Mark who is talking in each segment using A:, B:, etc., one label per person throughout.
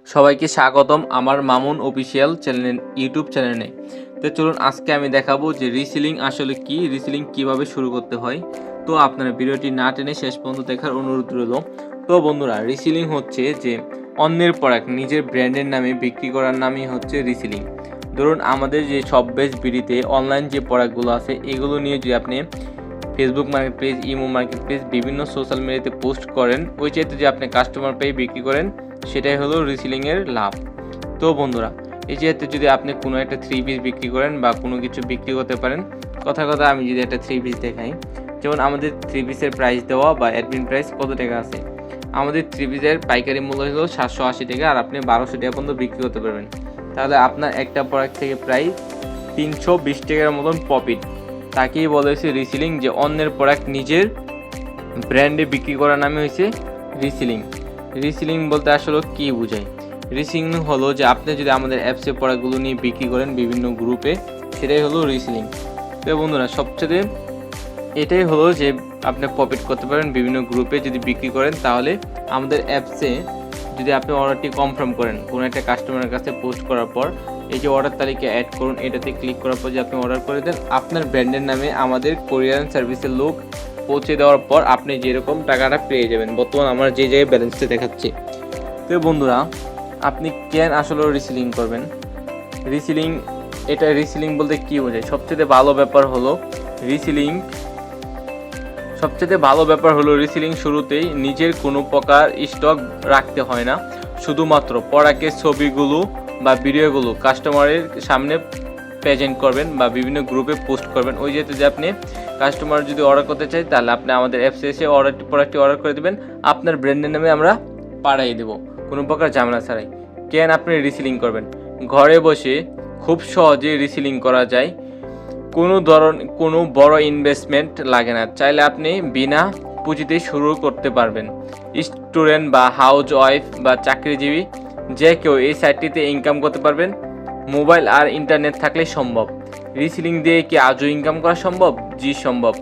A: সবাইকে স্বাগতম আমার মামুন অফিসিয়াল চ্যানেল ইউটিউব চ্যানেলে। তো চলুন আজকে আমি দেখাবো যে রিসেলিং আসলে কি, রিসেলিং কিভাবে শুরু করতে হয়। তো আপনারা ভিডিওটি না টেনে শেষ পর্যন্ত দেখার অনুরোধ রইল। তো বন্ধুরা, রিসেলিং হচ্ছে যে অন্যের প্রোডাক্ট নিজের ব্র্যান্ডের নামে বিক্রি করার নামই হচ্ছে রিসেলিং। ধরুন আমাদের যে শপবেস বিডিতে অনলাইন যে প্রোডাক্টগুলো আছে এগুলো নিয়ে যদি আপনি Facebook market place, imo market place, বিভিন্ন সোশ্যাল মিডিয়াতে পোস্ট করেন, ওই চাইতে যে আপনি কাস্টমার পেয়ে বিক্রি করেন, সেটাই হলো রিসেলিংয়ের লাভ। তো বন্ধুরা, এই যেহেতু যদি আপনি কোনো একটা থ্রি পিস বিক্রি করেন বা কোনো কিছু বিক্রি করতে পারেন, কথা আমি যদি একটা থ্রি পিস দেখাই, যেমন আমাদের থ্রি পিসের প্রাইস দেওয়া বা অ্যাডমিন প্রাইস কত টাকা আছে। আমাদের থ্রি পিসের পাইকারি মূল্য হলো 780 টাকা, আর আপনি 1200 টাকা পর্যন্ত বিক্রি করতে পারবেন। তাহলে আপনার একটা প্রোডাক্ট থেকে প্রায় 320 টাকার মতন প্রফিট। তাকেই বলা হয়েছে রিসেলিং, যে অন্যের প্রোডাক্ট নিজের ব্র্যান্ডে বিক্রি করার নামে হয়েছে রিসেলিং। রিসেলিং বলতে আসলে কী বোঝায়? রিসেলিং হলো যে আপনি যদি আমাদের অ্যাপসের প্রোডাক্টগুলো নিয়ে বিক্রি করেন বিভিন্ন গ্রুপে, সেটাই হলো রিসেলিং। তো বন্ধুরা, সবচেয়ে এটাই হলো যে আপনি প্রফিট করতে পারেন বিভিন্ন গ্রুপে যদি বিক্রি করেন। তাহলে আমাদের অ্যাপসে যদি আপনি অর্ডারটি কনফার্ম করেন কোনো একটা কাস্টমারের কাছে পোস্ট করার পর, এই যে অর্ডার তালিকা অ্যাড করুন, এটাতে ক্লিক করার পর যে আপনি অর্ডার করে দেন, আপনার ব্র্যান্ডের নামে আমাদের কোরিয়ার সার্ভিসের লোক পৌঁছে দেওয়ার পর আপনি যেরকম টাকাটা পেয়ে যাবেন। বর্তমান আমার যে জায়গায় ব্যালেন্সটা দেখাচ্ছে। তো বন্ধুরা, আপনি কেন আসলে রিসেলিং করবেন? রিসেলিং, এটা রিসেলিং বলতে কী বোঝায়? সবচেয়ে ভালো ব্যাপার হলো রিসেলিং শুরুতেই নিজের কোনো প্রকার স্টক রাখতে হয় না। শুধুমাত্র প্রোডাক্টের ছবিগুলো বা ভিডিওগুলো কাস্টমারের সামনে প্রেজেন্ট করবেন বা বিভিন্ন গ্রুপে পোস্ট করবেন। ওই যেহেতু যে আপনি কাস্টমার যদি অর্ডার করতে চাই, তাহলে আপনি আমাদের অ্যাপসে এসে প্রোডাক্টটি অর্ডার করে দেবেন, আপনার ব্র্যান্ডের নামে আমরা পাঠিয়ে দেবো কোনো প্রকার ঝামেলা ছাড়াই। কেন আপনি রিসেলিং করবেন? ঘরে বসে খুব সহজে রিসেলিং করা যায়, কোনো বড় ইনভেস্টমেন্ট লাগে না। চাইলে আপনি বিনা পুঁজিতে শুরু করতে পারবেন। স্টুডেন্ট বা হাউস ওয়াইফ বা চাকরিজীবী যে কেউ এই সাইটটিতে ইনকাম করতে পারবেন। মোবাইল আর ইন্টারনেট থাকলে সম্ভব। রিসেলিং দিয়ে কি আজও ইনকাম করা সম্ভব? জি সম্ভব।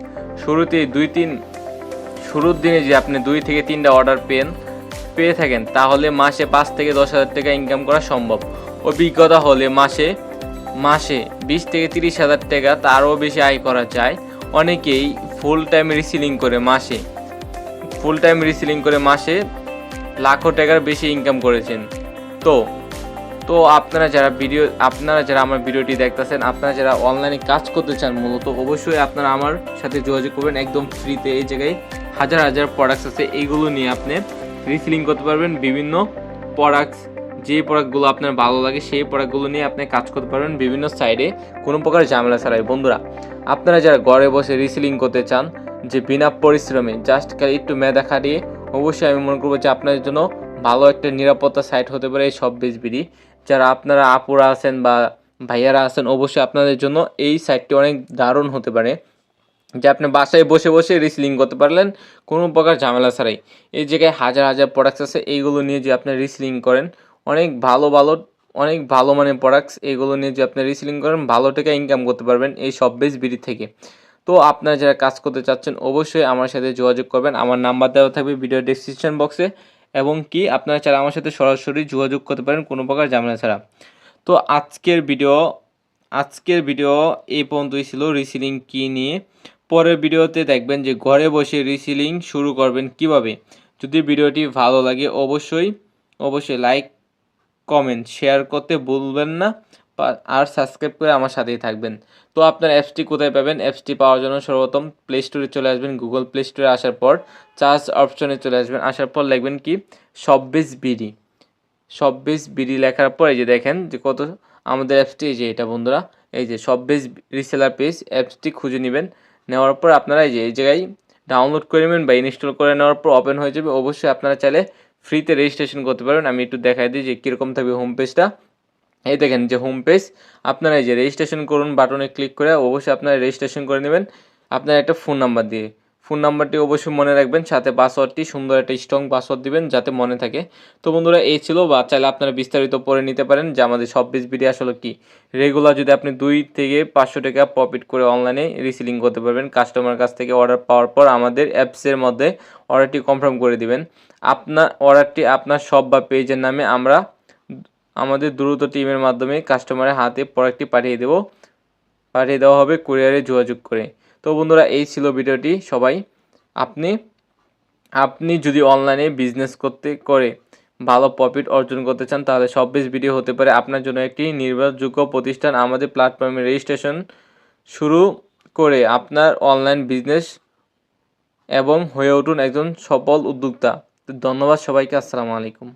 A: শুরুর দিনে যে আপনি 2 থেকে 3টা অর্ডার পেয়ে থাকেন, তাহলে মাসে 5 থেকে 10,000 টাকা ইনকাম করা সম্ভব। অভিজ্ঞতা হলে মাসে 20 থেকে 30,000 টাকা তারও বেশি আয় করা যায়। অনেকেই ফুল টাইম রিসেলিং করে মাসে লাখো টাকার বেশি ইনকাম করেছেন। তো আপনারা যারা আমার ভিডিওটি দেখতেছেন, আপনারা যারা অনলাইনে কাজ করতে চান, মূলত অবশ্যই আপনারা আমার সাথে যোগাযোগ করবেন একদম ফ্রিতে। এই জায়গায় হাজার প্রোডাক্টস আছে, এইগুলো নিয়ে আপনি রিসেলিং করতে পারবেন। বিভিন্ন প্রোডাক্টস, যে প্রোডাক্টগুলো আপনার ভালো লাগে সেই প্রোডাক্টগুলো নিয়ে আপনি কাজ করতে পারবেন বিভিন্ন সাইডে, কোনো প্রকার ঝামেলা ছাড়াই। বন্ধুরা, আপনারা যারা ঘরে বসে রিসেলিং করতে চান, যে বিনা পরিশ্রমে জাস্ট একটু মেধা খাটিয়ে, অবশ্যই আমি মনে করবো যে আপনাদের জন্য ভালো একটা নিরাপত্তা সাইট হতে পারে এই শপবেস বিডি। যারা আপনারা আপুরা আছেন বা ভাইয়ারা আছেন, অবশ্যই আপনাদের জন্য এই সাইটটি অনেক দারুণ হতে পারে, যে আপনি বাসায় বসে রিসেলিং করতে পারলেন কোনো প্রকার ঝামেলা ছাড়াই। এই জায়গায় হাজার প্রোডাক্টস আছে, এইগুলো নিয়ে যে আপনি রিসেলিং করেন, অনেক ভালো মানের প্রোডাক্টস, এগুলো নিয়ে যে আপনি রিসেলিং করেন, ভালো টাকা ইনকাম করতে পারবেন এই শপবেস বিডি থেকে। তো আপনারা যারা কাজ করতে চাচ্ছেন, অবশ্যই আমার সাথে যোগাযোগ করবেন। আমার নাম্বার দেওয়া থাকবে ভিডিও ডেসক্রিপশন বক্সে, এবং কি আপনারা চাইলে আমার সাথে সরাসরি যোগাযোগ করতে পারেন কোনো প্রকার ঝামেলা ছাড়া। তো আজকের ভিডিও এই পর্যন্তই ছিল রিসেলিং কী নিয়ে। পরের ভিডিওতে দেখবেন যে ঘরে বসে রিসেলিং শুরু করবেন কিভাবে। যদি ভিডিওটি ভালো লাগে অবশ্যই লাইক, কমেন্ট, শেয়ার করতে ভুলবেন না, আর সাবস্ক্রাইব করে আমার সাথেই থাকবেন। তো আপনার অ্যাপসটি কোথায় পাবেন? অ্যাপসটি পাওয়ার জন্য সর্বপ্রথম প্লে স্টোরে চলে আসবেন। গুগল প্লে স্টোরে আসার পর সার্চ অপশনে চলে আসবেন। আসার পর লিখবেন কি শপবেস বিডি লেখার পর এই যে দেখেন যে কত আমাদের অ্যাপসটি, এই যে এটা বন্ধুরা, এই যে শপবেস রিসেলার পেজ, অ্যাপসটি খুঁজে নেবেন। নেওয়ার পর আপনারা এই জায়গায় ডাউনলোড করে নেবেন বা ইনস্টল করে নেওয়ার পর ওপেন হয়ে যাবে। অবশ্যই আপনারা চাইলে ফ্রিতে রেজিস্ট্রেশন করতে পারবেন। আমি একটু দেখাই দিই যে কীরকম থাকবে হোম পেজটা। এই দেখেন যে হোম পেজ, আপনারা এই যে রেজিস্ট্রেশন করুন বাটনে ক্লিক করে অবশ্যই আপনারা রেজিস্ট্রেশন করে নেবেন আপনার একটা ফোন নাম্বার দিয়ে। ফোন নাম্বারটি অবশ্যই মনে রাখবেন, সাথে পাসওয়ার্ডটি সুন্দর একটা স্ট্রং পাসওয়ার্ড দিবেন যাতে মনে থাকে। তো বন্ধুরা, এই ছিল, বা চাইলে আপনারা বিস্তারিত পড়ে নিতে পারেন যে আমাদের শপবেস বিডি আসলে কি। রেগুলার যদি আপনি 2 থেকে 500 টাকা প্রফিট করে অনলাইনে রিসেলিং করতে পারবেন, কাস্টমার কাছ থেকে অর্ডার পাওয়ার পর আমাদের অ্যাপসের মধ্যে অর্ডারটি কনফার্ম করে দিবেন। আপনার অর্ডারটি আপনার শপ বা পেজের নামে আমরা আমাদের দ্রুত টিমের মাধ্যমে কাস্টমারের হাতে প্রোডাক্টটি পাঠিয়ে দেওয়া হবে কুরিয়ারে যোগাযোগ করে। তো বন্ধুরা, এই ছিল ভিডিওটি। সবাই আপনি যদি অনলাইনে বিজনেস করে ভালো প্রফিট অর্জন করতে চান, তাহলে শপবিজ ভিডিও হতে পারে আপনার জন্য একটি নির্ভরযোগ্য প্রতিষ্ঠান। আমাদের প্ল্যাটফর্মে রেজিস্ট্রেশন শুরু করে আপনার অনলাইন বিজনেস এবং হয়ে উঠুন একজন সফল উদ্যোক্তা। তো ধন্যবাদ সবাইকে। আসসালামু আলাইকুম।